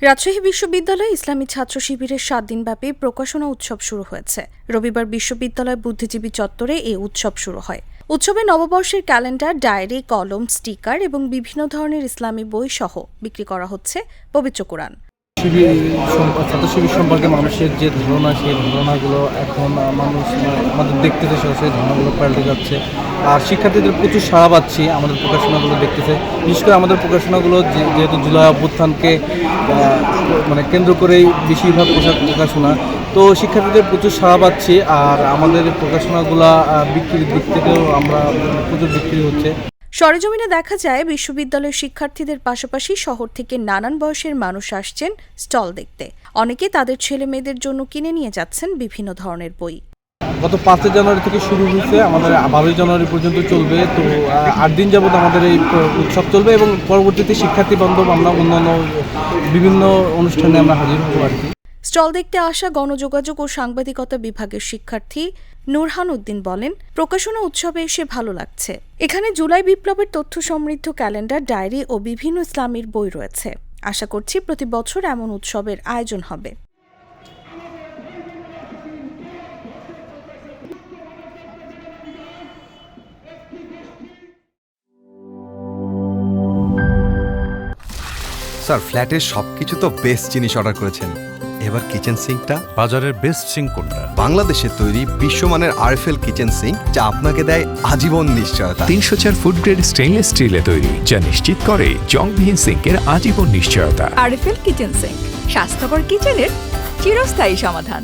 রাজশাহী বিশ্ববিদ্যালয়ে ইসলামী ছাত্র শিবিরের 7 দিনব্যাপী প্রকাশনা উৎসব শুরু হয়েছে। রবিবার বিশ্ববিদ্যালয় বুদ্ধিজীবী চত্বরে এই উৎসব শুরু হয়। উৎসবে নববর্ষের ক্যালেন্ডার, ডায়েরি, কলম, স্টিকার এবং বিভিন্ন ধরনের ইসলামী বই সহ বিক্রি করা হচ্ছে পবিত্র কোরআন। ছাত্র শিবির সম্পর্কে মানুষের যে ধারণা, সেই ধারণাগুলো এখন মানুষ আমাদের দেখতেছে, সেই ধারণাগুলো পাল্টে যাচ্ছে। আর শিক্ষার্থীদের প্রচুর সাড়া পাচ্ছি আমাদের প্রকাশনাগুলো দেখতেছে। বিশেষ করে আমাদের প্রকাশনাগুলো যেহেতু জুলাই অভ্যুত্থানকে কেন্দ্র করেই বেশিরভাগ প্রকাশনা, তো শিক্ষার্থীদের প্রচুর সাড়া পাচ্ছি। আর আমাদের প্রকাশনাগুলো বিক্রির দিক থেকেও আমরা প্রচুর বিক্রি হচ্ছে। সরেজমিনে দেখা যায় বিশ্ববিদ্যালয়ের শিক্ষার্থীদের পাশাপাশি শহর থেকে নানান বয়সের মানুষ আসছেন স্টল দেখতে। অনেকে তাদের ছেলে মেয়েদের জন্য কিনে নিয়ে যাচ্ছেন বিভিন্ন ধরনের বই। গত 5 জানুয়ারি থেকে শুরু হয়েছে, আমাদের 12 জানুয়ারি পর্যন্ত চলবে। তো 8 দিন যাবত আমাদের এই উৎসব চলবে এবং পরবর্তীতে শিক্ষার্থী বান্ধব আমরা অন্যান্য বিভিন্ন অনুষ্ঠানে আমরা হাজির হবো আর কি। স্টল দেখতে আসা গণযোগাযোগ ও সাংবাদিকতা বিভাগের শিক্ষার্থী নুরহান উদ্দিন বলেন, প্রকাশনা উৎসবে এসে ভালো লাগছে। এখানে জুলাই বিপ্লবের তথ্য সমৃদ্ধ ক্যালেন্ডার, ডায়েরি ও বিভিন্ন ইসলামের বই রয়েছে। আশা করছি প্রতি বছর এমন উৎসবের আয়োজন হবে। স্যার, ফ্ল্যাটের সবকিছু তো বেস্ট জিনিস অর্ডার করেছেন, এবার কিচেন সিঙ্কটা? বাজারের বেস্ট সিঙ্ক কোনটা? বাংলাদেশের তৈরি বিশ্বমানের আরএফএল কিচেন সিঙ্ক, যা আপনাকে দেয় আজীবন নিশ্চয়তা। 304 ফুড গ্রেড স্টেইনলেস স্টিলে তৈরি, যা নিশ্চিত করে জংবিহীন সিঙ্কের আজীবন নিশ্চয়তা। আরএফএল কিচেন সিঙ্ক, স্বাস্থ্যকর কিচেনের চিরস্থায়ী সমাধান।